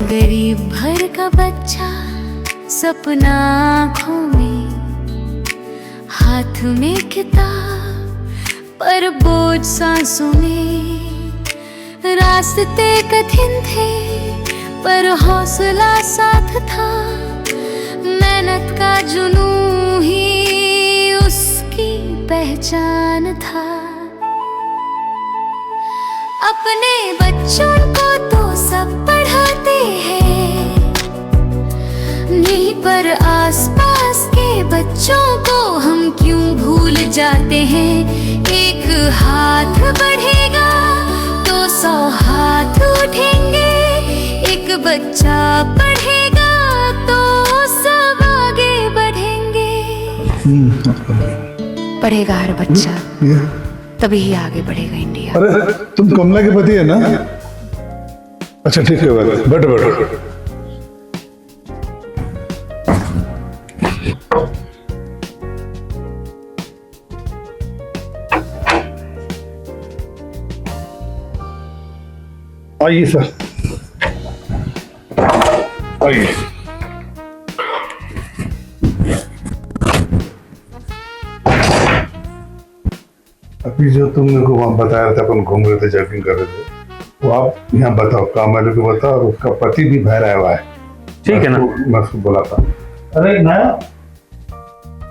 गरीब घर का बच्चा, सपना आँखों में, हाथ में किताब पर बोझ सांसों में। रास्ते कठिन थे पर हौसला साथ था, मेहनत का जुनून ही उसकी पहचान था। अपने बच्चों को तो सब पढ़ाते हैं, नहीं पर आसपास के बच्चों को हम क्यों भूल जाते हैं। एक हाथ बढ़ेगा तो 100 हाथ उठेंगे, एक बच्चा पढ़ेगा तो सब आगे बढ़ेंगे। पढ़ेगा हर बच्चा तभी ही आगे बढ़ेगा इंडिया। अरे तुम कमला के पति है ना? अच्छा ठीक है, बैठो बैठो। आइए सर, आइए। अभी जो तुम मेरे को वहां बताया था, अपन घूम रहे थे, जॉगिंग कर रहे थे, वो आप यहाँ बताओ, काम वाले को बताओ। और उसका पति भी बाहर आया हुआ है। ठीक है ना? मैं उसको बोला था। अरे नया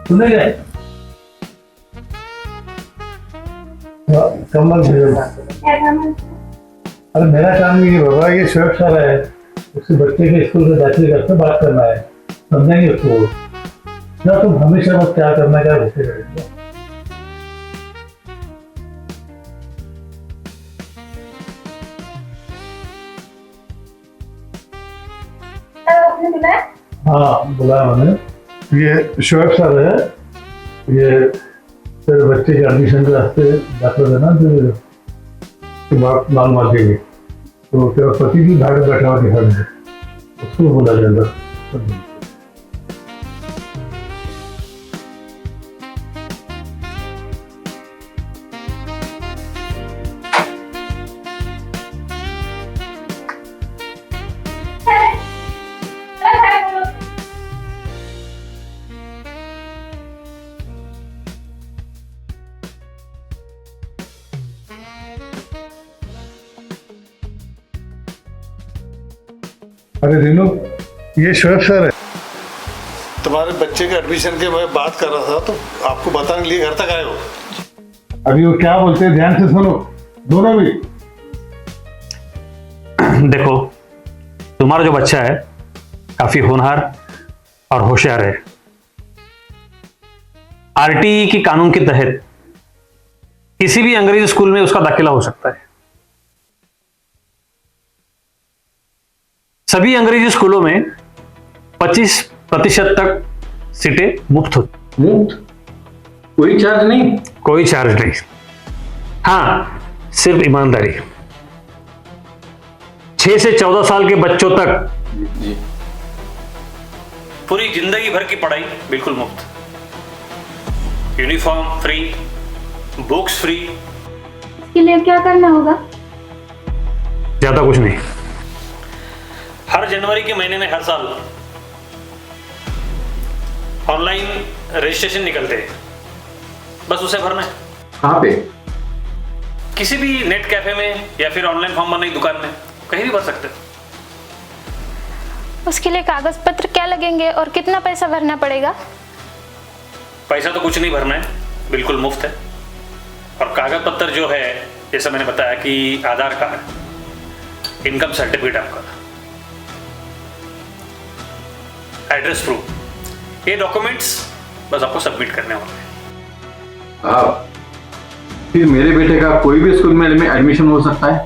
सुने गए कमल भेजना। अरे मेरा काम नहीं है बाबा, ये शोएब सर है, उसके बच्चे के स्कूल में दाखिले करते बात करना है, समझेंगे उसको ना। तुम हमेशा बस क्या करना क्या घुसे रहेंगे। हाँ बुलाया मैंने। ये शोएब सर है, ये तेरे बच्चे के एडमिशन के रास्ते दाखिला देना मालूम देंगे। तो तेरा पति भी बाहर बैठा हुआ दिखा देंगे, उसको बोला जाएगा। अरे दिनू, ये शोएब सर है। तुम्हारे बच्चे के एडमिशन के मैं बात कर रहा था, तो आपको बताने के लिए घर तक आए हो। अभी वो क्या बोलते हैं ध्यान से सुनो दोनों भी। देखो, तुम्हारा जो बच्चा है काफी होनहार और होशियार है। आरटीई के कानून के तहत किसी भी अंग्रेजी स्कूल में उसका दाखिला हो सकता है। सभी अंग्रेजी स्कूलों में 25% तक सीटें मुफ्त होती। मुफ्त? कोई चार्ज नहीं? कोई चार्ज नहीं। हाँ, सिर्फ ईमानदारी। 6 से 14 साल के बच्चों तक जी। पूरी जिंदगी भर की पढ़ाई बिल्कुल मुफ्त। Uniform free, books free. इसके लिए क्या करना होगा? ज्यादा कुछ नहीं। हर जनवरी के महीने में हर साल ऑनलाइन रजिस्ट्रेशन निकलते हैं, बस उसे भरना है। कहाँ पे? किसी भी नेट कैफे में या फिर ऑनलाइन फॉर्म भरने की दुकान में, कहीं भी भर सकते हो। उसके लिए कागज पत्र क्या लगेंगे और कितना पैसा भरना पड़ेगा? पैसा तो कुछ नहीं भरना है, बिल्कुल मुफ्त है। और कागज पत्र जो है, जैसा मैंने बताया कि आधार कार्ड, इनकम सर्टिफिकेट आपका, एड्रेस प्रूफ, ये डॉक्यूमेंट्स बस आपको सबमिट करने होंगे। फिर मेरे बेटे का कोई भी स्कूल में एडमिशन हो सकता है?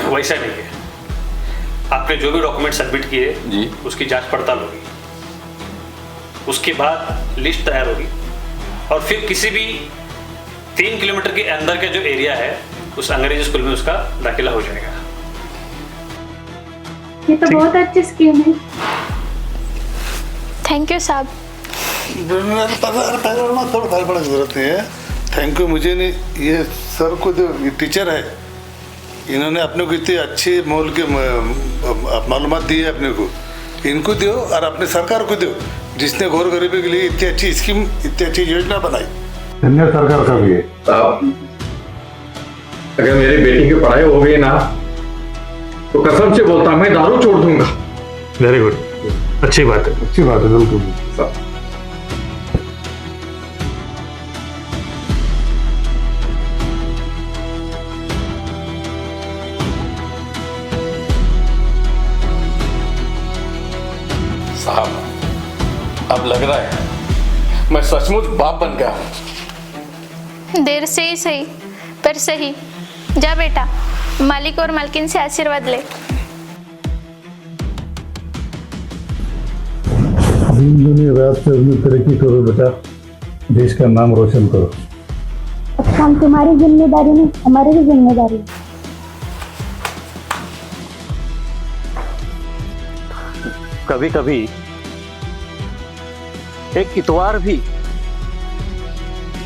वैसा नहीं है। आपने जो भी डॉक्यूमेंट सबमिट किए जी, उसकी जांच पड़ताल होगी, उसके बाद लिस्ट तैयार होगी, और फिर किसी भी 3 किलोमीटर के अंदर का जो एरिया है उस अंग्रेजी स्कूल में उसका दाखिला हो जाएगा। ये तो बहुत अच्छी स्कीम है। थैंक यू साहब। थोड़ा जरूरत नहीं है। थैंक यू मुझे नहीं, ये सर को जो ये टीचर है इन्होंने अपने को इतनी अच्छी मोल की मालूमात दी है अपने को, इनको दो और अपने सरकार को दो जिसने गौर गरीबी के लिए इतनी अच्छी स्कीम, इतनी अच्छी योजना बनाई। धन्यवाद सरकार का भी है। साहब, अगर मेरी बेटी की पढ़ाई हो गई ना तो कसम से बोलता मैं दारू छोड़ दूंगा। वेरी गुड, अच्छी बात है। अच्छी बात है, बिल्कुल। साहब, साहब, अब लग रहा है मैं सचमुच बाप बन गया हूं। देर से ही सही पर सही। जा बेटा, मालिक और मालकिन से आशीर्वाद ले। दिन दुनिया रात से अपनी तरक्की करो बेटा, देश का नाम रोशन करो। अच्छा, हम तुम्हारी जिम्मेदारी नहीं, हमारी भी जिम्मेदारी है। कभी कभी एक इतवार भी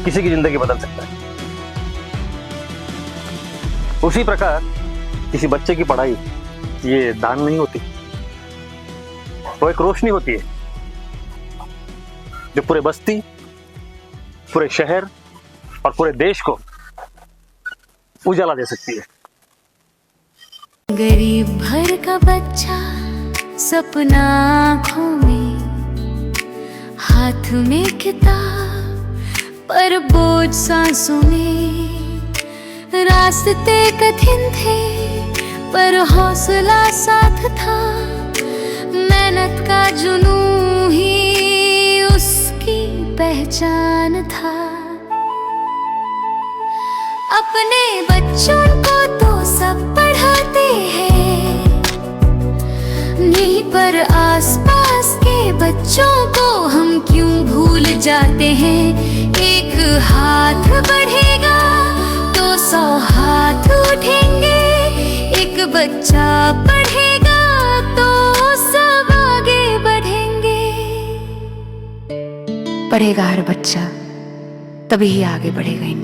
किसी की जिंदगी बदल सकता है। उसी प्रकार किसी बच्चे की पढ़ाई ये दान नहीं होती, वो एक रोशनी होती है जो पूरे बस्ती, पूरे शहर और पूरे देश को उजाला दे सकती है। गरीब घर का बच्चा सपना आँखों में, हाथ में किताब पर बोझ सांसों में। रास्ते कठिन थे पर हौसला साथ था, मेहनत का जुनून ही उसकी पहचान था। अपने बच्चों को तो सब पढ़ाते हैं, नहीं पर आसपास के बच्चों को हम क्यों भूल जाते हैं। एक हाथ बढ़ेगा तो 100 हाथ उठेंगे, एक बच्चा पढ़ेगा तो सब आगे बढ़ेंगे। पढ़ेगा हर बच्चा तभी ही आगे बढ़ेगा इंडिया।